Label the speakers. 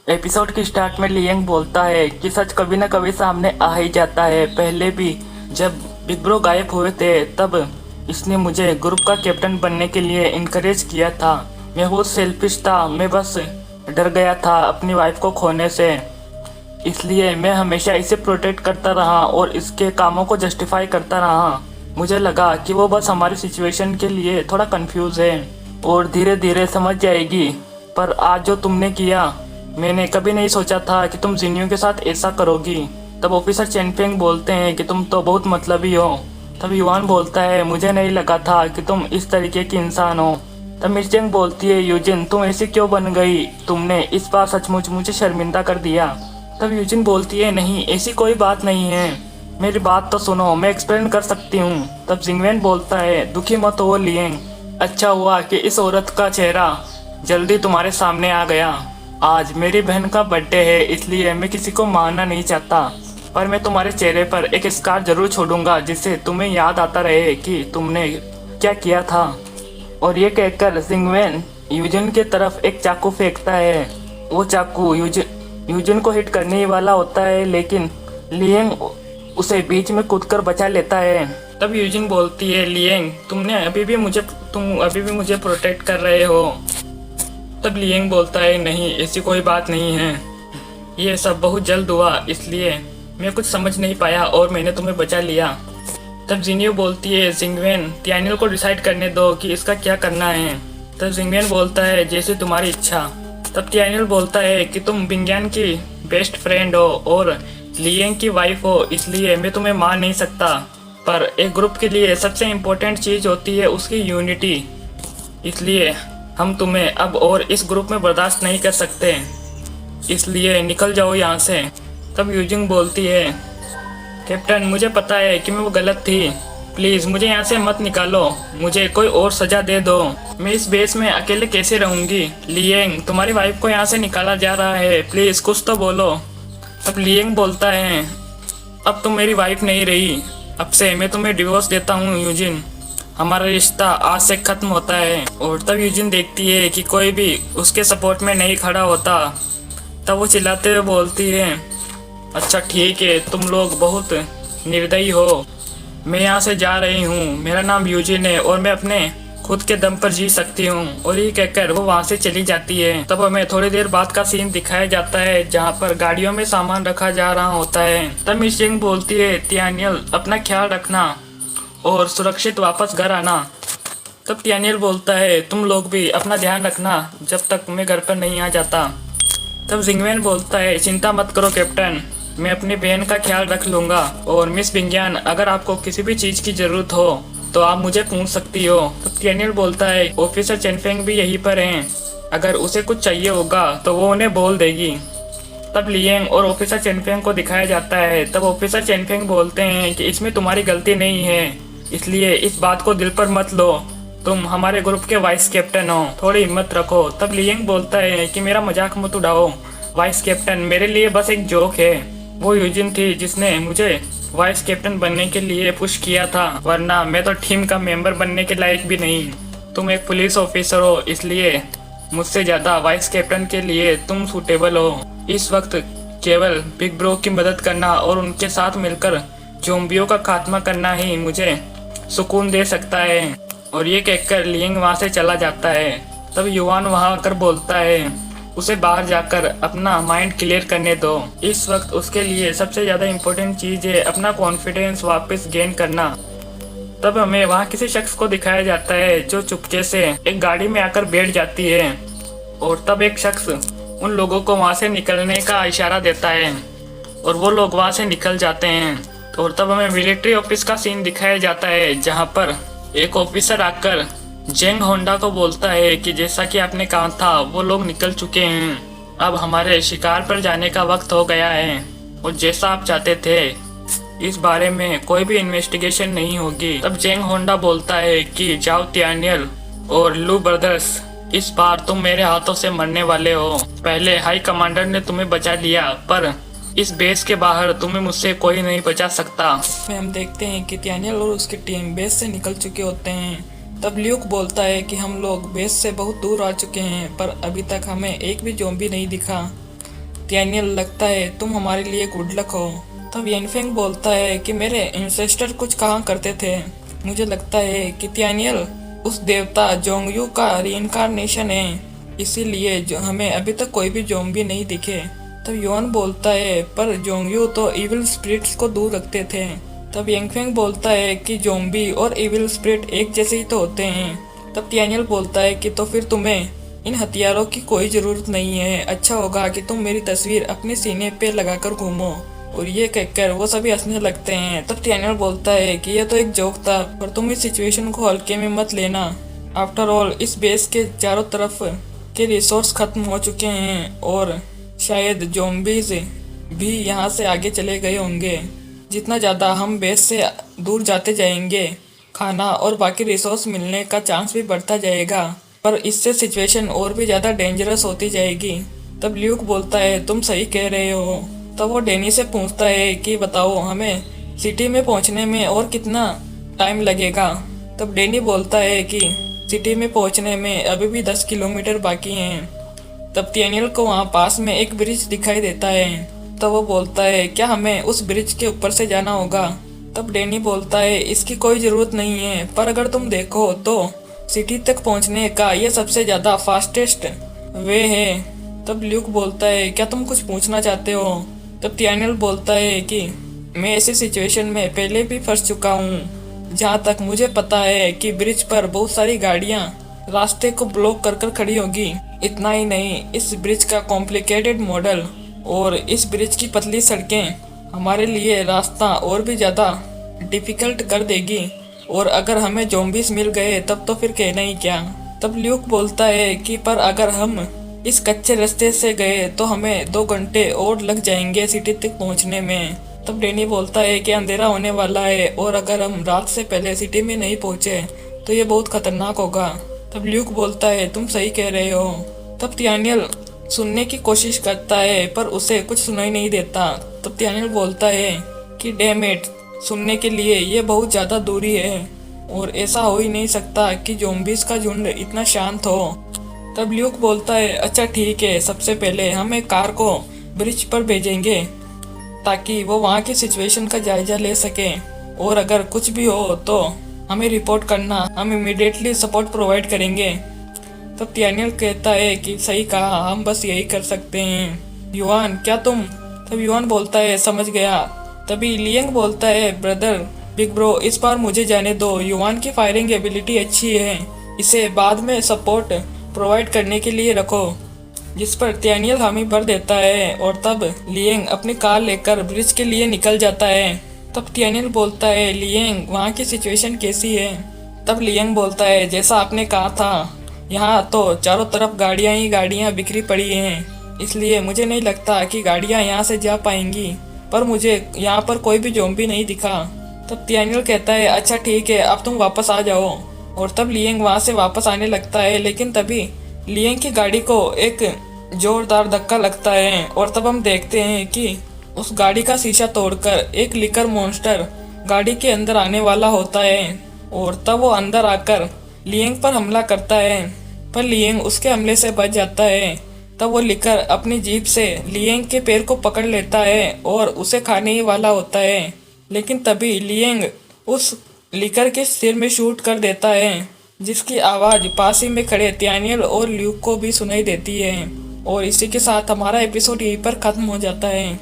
Speaker 1: Episode की start में लियंग बोलता है कि सच कभी न कभी सामने आ ही जाता है। पहले भी जब बिग ब्रो गायब हुए थे तब इसने मुझे ग्रुप का कैप्टन बनने के लिए इनकरेज किया था। मैं बहुत सेल्फिश था, मैं बस डर गया था अपनी वाइफ को खोने से, इसलिए मैं हमेशा इसे प्रोटेक्ट करता रहा और इसके कामों को जस्टिफाई करता रहा। मुझे लगा कि वो बस हमारी सिचुएशन के लिए थोड़ा कंफ्यूज है और धीरे धीरे समझ जाएगी। पर आज जो तुमने किया, मैंने कभी नहीं सोचा था कि तुम जिन्यू के साथ ऐसा करोगी। तब ऑफिसर चेनफेंग बोलते हैं कि तुम तो बहुत मतलबी हो। तब युवान बोलता है मुझे नहीं लगा था कि तुम इस तरीके की इंसान हो। तब मिर्चेंग बोलती है यूजिन तुम ऐसी क्यों बन गई, तुमने इस बार सचमुच मुझे शर्मिंदा कर दिया। तब यूजिन बोलती है नहीं ऐसी कोई बात नहीं है, मेरी बात तो सुनो, मैं एक्सप्लेन कर सकती हूँ। तब जिंगवेन बोलता है दुखी मत हो लियंग, अच्छा हुआ कि इस औरत का चेहरा जल्दी तुम्हारे सामने आ गया। आज मेरी बहन का बर्थडे है इसलिए मैं किसी को मारना नहीं चाहता, पर मैं तुम्हारे चेहरे पर एक स्कार जरूर छोड़ूंगा जिससे तुम्हें याद आता रहे कि तुमने क्या किया था। और ये कहकर जिंगवेन यूजिन की तरफ एक चाकू फेंकता है। वो चाकू यूजिन को हिट करने ही वाला होता है, लेकिन लियंग उसे बीच में कूदकर बचा लेता है। तब यूजिन बोलती है लियंग तुम अभी भी मुझे प्रोटेक्ट कर रहे हो। तब लियंग बोलता है नहीं ऐसी कोई बात नहीं है, ये सब बहुत जल्द हुआ इसलिए मैं कुछ समझ नहीं पाया और मैंने तुम्हें बचा लिया। तब जिन्यू बोलती है जिंगवेन तियानियल को डिसाइड करने दो कि इसका क्या करना है। तब जिंगवेन बोलता है जैसे तुम्हारी इच्छा। तब तियानियल बोलता है कि तुम बिंग्यान की बेस्ट फ्रेंड हो और लियंग की वाइफ हो, इसलिए मैं तुम्हें मार नहीं सकता, पर एक ग्रुप के लिए सबसे इम्पोर्टेंट चीज़ होती है उसकी यूनिटी, इसलिए हम तुम्हें अब और इस ग्रुप में बर्दाश्त नहीं कर सकते, इसलिए निकल जाओ यहाँ से। तब यूजिंग बोलती है कैप्टन मुझे पता है कि मैं वो गलत थी, प्लीज़ मुझे यहाँ से मत निकालो, मुझे कोई और सज़ा दे दो, मैं इस बेस में अकेले कैसे रहूँगी। लियंग तुम्हारी वाइफ को यहाँ से निकाला जा रहा है, प्लीज़ कुछ तो बोलो। अब लियंग बोलता है अब तुम मेरी वाइफ नहीं रही, अब से मैं तुम्हें डिवोर्स देता हूँ यूजिन, हमारा रिश्ता आज से खत्म होता है। और तब यूजिन देखती है कि कोई भी उसके सपोर्ट में नहीं खड़ा होता। तब वो चिल्लाते हुए बोलती है अच्छा ठीक है तुम लोग बहुत निर्दयी हो, मैं यहाँ से जा रही हूँ, मेरा नाम यूजिन है और मैं अपने खुद के दम पर जी सकती हूँ। और ये कहकर वो वहाँ से चली जाती है। तब हमें थोड़ी देर बाद का सीन दिखाया जाता है जहाँ पर गाड़ियों में सामान रखा जा रहा होता है। तब मिशिंग बोलती है तियानियल अपना ख्याल रखना और सुरक्षित वापस घर आना। तब तियानियल बोलता है तुम लोग भी अपना ध्यान रखना जब तक मैं घर पर नहीं आ जाता। तब जिंगवेन बोलता है चिंता मत करो कैप्टन, मैं अपनी बहन का ख्याल रख लूँगा, और मिस बिंग्यान अगर आपको किसी भी चीज़ की ज़रूरत हो तो आप मुझे पूछ सकती हो। तब तियानियल बोलता है ऑफिसर चेनफेंग भी यहीं पर हैं, अगर उसे कुछ चाहिए होगा तो वो उन्हें बोल देगी। तब लियंग और ऑफिसर चेनफेंग को दिखाया जाता है। तब ऑफिसर चेनफेंग बोलते हैं कि इसमें तुम्हारी गलती नहीं है, इसलिए इस बात को दिल पर मत लो, तुम हमारे ग्रुप के वाइस कैप्टन हो, थोड़ी हिम्मत रखो। तब लियंग बोलता है कि मेरा मजाक मत उड़ाओ वाइस कैप्टन, मेरे लिए बस एक जोक है, वो यूजिन थी जिसने मुझे वाइस कैप्टन बनने के लिए पुश किया था, वरना मैं तो टीम का मेंबर बनने के लायक भी नहीं। तुम एक पुलिस ऑफिसर हो इसलिए मुझसे ज़्यादा वाइस कैप्टन के लिए तुम सूटेबल हो। इस वक्त केवल बिग ब्रो की मदद करना और उनके साथ मिलकर ज़ॉम्बियों का खात्मा करना ही मुझे सुकून दे सकता है। और ये कहकर लियंग वहाँ से चला जाता है। तब युवान वहाँ आकर बोलता है उसे बाहर जाकर अपना माइंड क्लियर करने दो, इस वक्त उसके लिए सबसे ज़्यादा इम्पोर्टेंट चीज़ है अपना कॉन्फिडेंस वापस गेन करना। तब हमें वहाँ किसी शख्स को दिखाया जाता है जो चुपके से एक गाड़ी में आकर बैठ जाती है, और तब एक शख्स उन लोगों को वहाँ से निकलने का इशारा देता है और वो लोग वहाँ से निकल जाते हैं। और तब हमें मिलिट्री ऑफिस का सीन दिखाया जाता है जहाँ पर एक ऑफिसर आकर जेंग होंडा को बोलता है कि जैसा कि आपने कहा था वो लोग निकल चुके हैं, अब हमारे शिकार पर जाने का वक्त हो गया है, और जैसा आप चाहते थे इस बारे में कोई भी इन्वेस्टिगेशन नहीं होगी। तब जेंग होंडा बोलता है कि जाओ तियानियल और लू ब्रदर्स, इस बार तुम मेरे हाथों से मरने वाले हो, पहले हाई कमांडर ने तुम्हें बचा लिया पर इस बेस के बाहर तुम्हें मुझसे कोई नहीं बचा सकता। हम देखते हैं कि तियानियल और उसकी टीम बेस से निकल चुके होते हैं। तब ल्यूक बोलता है कि हम लोग बेस से बहुत दूर आ चुके हैं पर अभी तक हमें एक भी ज़ॉम्बी नहीं दिखा। तियानियल लगता है तुम हमारे लिए गुड लक हो। तब येनफेंग बोलता है कि मेरे एंसेस्टर कुछ कहा करते थे। मुझे लगता है कि तियानियल उस देवता जोंगयू का रीइंकार्नेशन है, इसीलिए जो हमें अभी तक कोई भी ज़ॉम्बी नहीं दिखे। तब युआन बोलता है पर जोंगयू तो इविल स्पिरिट्स को दूर रखते थे। तब येंगफेंग बोलता है कि ज़ॉम्बी और इविल स्पिरिट एक जैसे ही तो होते हैं। तब तियानियल बोलता है कि तो फिर तुम्हें इन हथियारों की कोई ज़रूरत नहीं है, अच्छा होगा कि तुम मेरी तस्वीर अपने सीने पे लगाकर घूमो। और ये कहकर वो सभी हंसने लगते हैं। तब तियानियल बोलता है कि यह तो एक जोक था, पर तुम इस सिचुएशन को हल्के में मत लेना। आफ्टर ऑल इस बेस के चारों तरफ के रिसोर्स खत्म हो चुके हैं और शायद ज़ॉम्बीज भी यहाँ से आगे चले गए होंगे। जितना ज़्यादा हम बेस से दूर जाते जाएंगे, खाना और बाकी रिसोर्स मिलने का चांस भी बढ़ता जाएगा, पर इससे सिचुएशन और भी ज़्यादा डेंजरस होती जाएगी। तब ल्यूक बोलता है तुम सही कह रहे हो। तब वो डैनी से पूछता है कि बताओ हमें सिटी में पहुंचने में और कितना टाइम लगेगा। तब डैनी बोलता है कि सिटी में पहुंचने में अभी भी 10 किलोमीटर बाकी हैं। तब तियानियल को वहाँ पास में एक ब्रिज दिखाई देता है। तब वो बोलता है क्या हमें उस ब्रिज के ऊपर से जाना होगा। तब डैनी बोलता है इसकी कोई ज़रूरत नहीं है, पर अगर तुम देखो तो सिटी तक पहुंचने का ये सबसे ज़्यादा फास्टेस्ट वे है। तब ल्यूक बोलता है क्या तुम कुछ पूछना चाहते हो। तब तियानियल बोलता है कि मैं ऐसी सिचुएशन में पहले भी फंस चुका हूँ, जहाँ तक मुझे पता है कि ब्रिज पर बहुत सारी गाड़ियाँ रास्ते को ब्लॉक कर कर खड़ी होगी। इतना ही नहीं, इस ब्रिज का कॉम्प्लिकेटेड मॉडल और इस ब्रिज की पतली सड़कें हमारे लिए रास्ता और भी ज़्यादा डिफ़िकल्ट कर देगी, और अगर हमें ज़ॉम्बीज मिल गए तब तो फिर कहना ही क्या। तब ल्यूक बोलता है कि पर अगर हम इस कच्चे रास्ते से गए तो हमें 2 घंटे और लग जाएंगे सिटी तक पहुंचने में। तब डैनी बोलता है कि अंधेरा होने वाला है और अगर हम रात से पहले सिटी में नहीं पहुंचे तो ये बहुत खतरनाक होगा। तब ल्यूक बोलता है तुम सही कह रहे हो। तब तियानियल सुनने की कोशिश करता है पर उसे कुछ सुनाई नहीं देता। तब तियानियल बोलता है कि डैम इट, सुनने के लिए ये बहुत ज़्यादा दूरी है और ऐसा हो ही नहीं सकता कि ज़ॉम्बीज का झुंड इतना शांत हो। तब ल्यूक बोलता है अच्छा ठीक है, सबसे पहले हम एक कार को ब्रिज पर भेजेंगे ताकि वो वहाँ की सिचुएशन का जायजा ले सके, और अगर कुछ भी हो तो हमें रिपोर्ट करना, हम इमीडिएटली सपोर्ट प्रोवाइड करेंगे। तब तियानियल कहता है कि सही कहा, हम बस यही कर सकते हैं। युआन क्या तुम। तब युआन बोलता है समझ गया। तभी लियंग बोलता है ब्रदर बिग ब्रो इस बार मुझे जाने दो, युआन की फायरिंग एबिलिटी अच्छी है, इसे बाद में सपोर्ट प्रोवाइड करने के लिए रखो। जिस पर तियानियल हामी भर देता है और तब लियंग अपनी कार लेकर ब्रिज के लिए निकल जाता है। तब तियानियल बोलता है लियंग वहाँ की सिचुएशन कैसी है। तब लियंग बोलता है जैसा आपने कहा था, यहाँ तो चारों तरफ गाड़ियाँ ही गाड़ियाँ बिखरी पड़ी हैं, इसलिए मुझे नहीं लगता कि गाड़ियाँ यहाँ से जा पाएंगी, पर मुझे यहाँ पर कोई भी ज़ॉम्बी नहीं दिखा। तब तियानियल कहता है अच्छा ठीक है, अब तुम वापस आ जाओ। और तब लियंग वहाँ से वापस आने लगता है, लेकिन तभी लियंग की गाड़ी को एक जोरदार धक्का लगता है और तब हम देखते हैं कि उस गाड़ी का शीशा तोड़कर एक लिकर मॉन्स्टर गाड़ी के अंदर आने वाला होता है, और तब वो अंदर आकर लियंग पर हमला करता है, पर लियंग उसके हमले से बच जाता है। तब वो लिकर अपनी जीभ से लियंग के पैर को पकड़ लेता है और उसे खाने ही वाला होता है, लेकिन तभी लियंग उस लिकर के सिर में शूट कर देता है, जिसकी आवाज़ पास ही में खड़े तियानियल और ल्यूक को भी सुनाई देती है। और इसी के साथ हमारा एपिसोड यहीं पर ख़त्म हो जाता है।